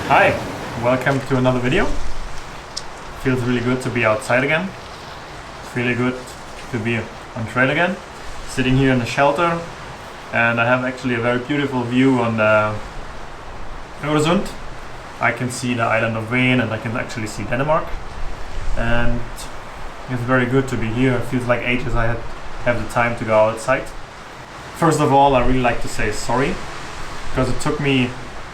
Hi, welcome to another video. Feels really good to be outside again. It's really good to be on trail again. Sitting here in the shelter, and I have actually a very beautiful view on the Öresund. I can see the island of Ven and I can actually see Denmark. And it's very good to be here. It feels like ages I have the time to go outside. First of all, I really like to say sorry, because it took me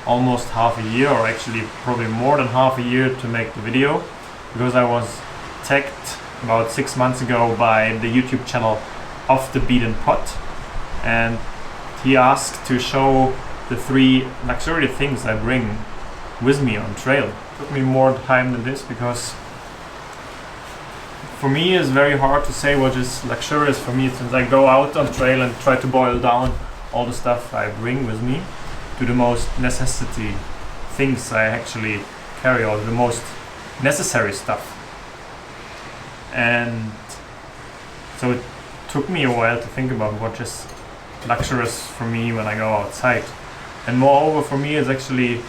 almost half a year, or actually probably more than half a year, to make the video, because I was tagged about 6 months ago by the YouTube channel Off the Beaten Pot, and he asked to show the 3 luxurious things I bring with me on trail. It took me more time than this, because for me it's very hard to say what is luxurious for me, since I go out on trail and try to boil down all the stuff I bring with me to the most necessity things I actually carry, or the most necessary stuff. And so it took me a while to think about what is luxurious for me when I go outside. And moreover, for me it's actually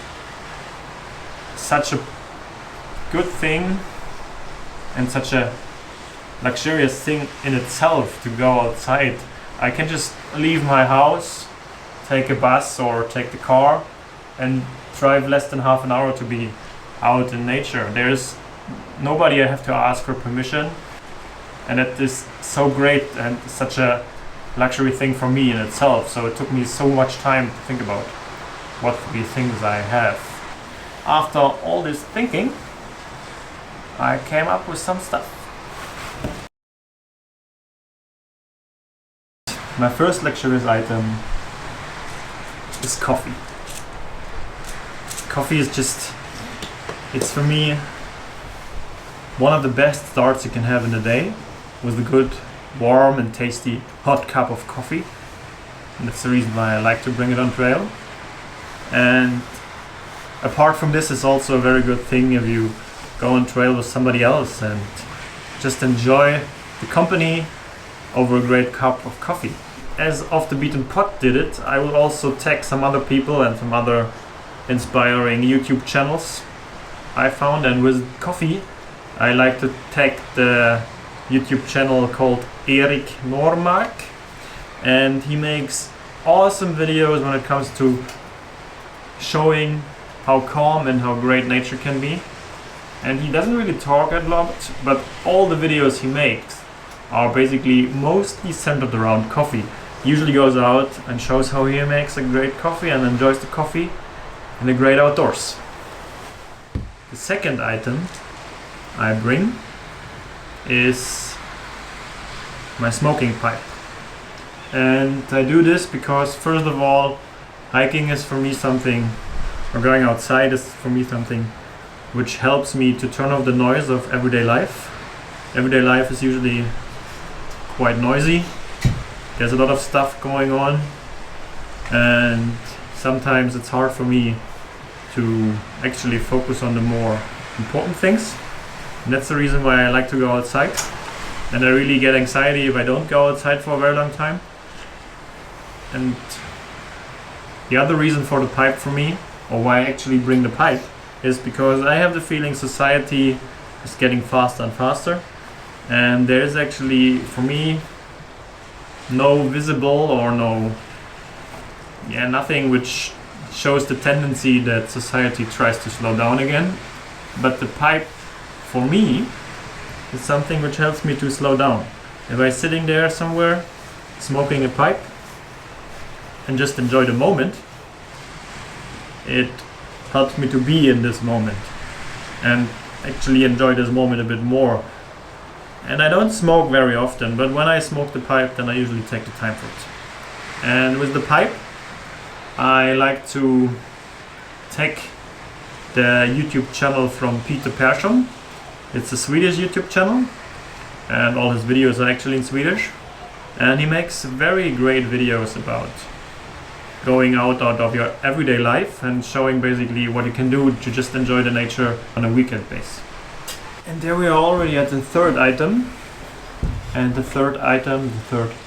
such a good thing and such a luxurious thing in itself to go outside. I can just leave my house, take a bus or take the car, and drive less than half an hour to be out in nature. There's nobody I have to ask for permission, and that is so great and such a luxury thing for me in itself. So it took me so much time to think about what the things I have. After all this thinking, I came up with some stuff. My first luxurious item is coffee. Coffee is just, it's for me one of the best starts you can have in the day, with a good, warm and tasty hot cup of coffee. And that's the reason why I like to bring it on trail. And apart from this, it's also a very good thing if you go on trail with somebody else and just enjoy the company over a great cup of coffee. As Off the Beaten Pot did it, I will also tag some other people and some other inspiring YouTube channels I found. And with coffee, I like to tag the YouTube channel called Erik Normark, and he makes awesome videos when it comes to showing how calm and how great nature can be. And he doesn't really talk a lot, but all the videos he makes are basically mostly centered around coffee. He usually goes out and shows how he makes a great coffee and enjoys the coffee in the great outdoors. The second item I bring is my smoking pipe. And I do this because, first of all, hiking is for me something, or going outside is for me something which helps me to turn off the noise of everyday life. Everyday life is usually quite noisy. There's a lot of stuff going on, and sometimes it's hard for me to actually focus on the more important things. And that's the reason why I like to go outside. And I really get anxiety if I don't go outside for a very long time. And the other reason for the pipe for me, or why I actually bring the pipe, is because I have the feeling society is getting faster and faster. And there is actually, for me, no visible or nothing which shows the tendency that society tries to slow down again. But the pipe, for me, is something which helps me to slow down. If I'm sitting there somewhere, smoking a pipe, and just enjoy the moment, it helps me to be in this moment and actually enjoy this moment a bit more. And I don't smoke very often, but when I smoke the pipe, then I usually take the time for it. And with the pipe, I like to tag the YouTube channel from Peter Persson. It's a Swedish YouTube channel, and all his videos are actually in Swedish. And he makes very great videos about going out of your everyday life and showing basically what you can do to just enjoy the nature on a weekend base. And there we are already at the third item. And the third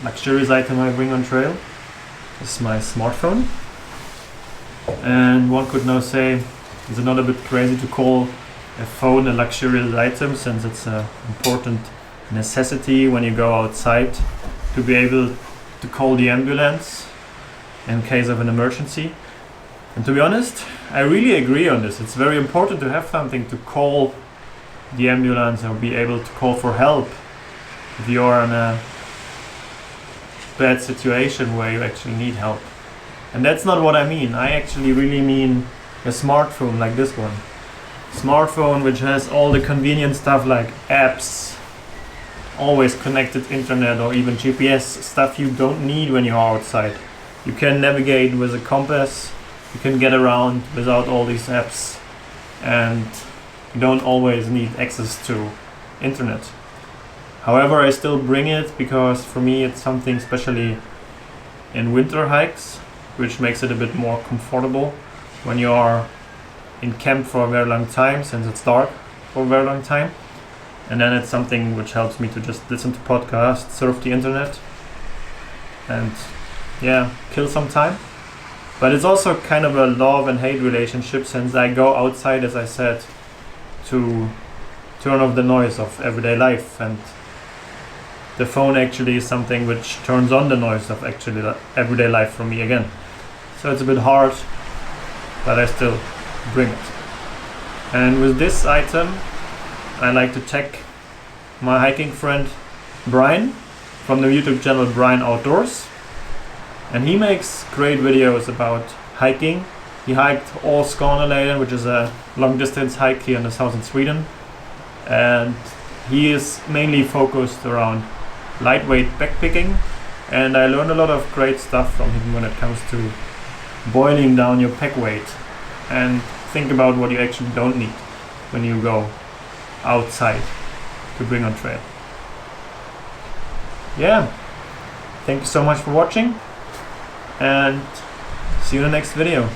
luxurious item I bring on trail is my smartphone. And one could now say Is it not a bit crazy to call a phone a luxurious item, since it's an important necessity when you go outside to be able to call the ambulance in case of an emergency? And to be honest, I really agree on this. It's very important to have something to call the ambulance or be able to call for help if you are in a bad situation where you actually need help. And that's not what I mean. I actually really mean a smartphone like this one. Smartphone which has all the convenient stuff like apps, always connected internet, or even GPS, stuff you don't need when you're outside. You can navigate with a compass, you can get around without all these apps, and you don't always need access to internet. However, I still bring it because for me it's something, especially in winter hikes, which makes it a bit more comfortable when you are in camp for a very long time, since it's dark for a very long time. And then it's something which helps me to just listen to podcasts, surf the internet, and kill some time. But it's also kind of a love and hate relationship, since I go outside, as I said, to turn off the noise of everyday life, and the phone actually is something which turns on the noise of actually everyday life for me again. So it's a bit hard, but I still bring it. And with this item, I like to tag my hiking friend Brian from the YouTube channel Brian Outdoors. And he makes great videos about hiking. He hiked all Skåneleden, which is a long distance hike here in the southern Sweden. And he is mainly focused around lightweight backpacking. And I learned a lot of great stuff from him when it comes to boiling down your pack weight and think about what you actually don't need when you go outside to bring on trail. Thank you so much for watching, and see you in the next video.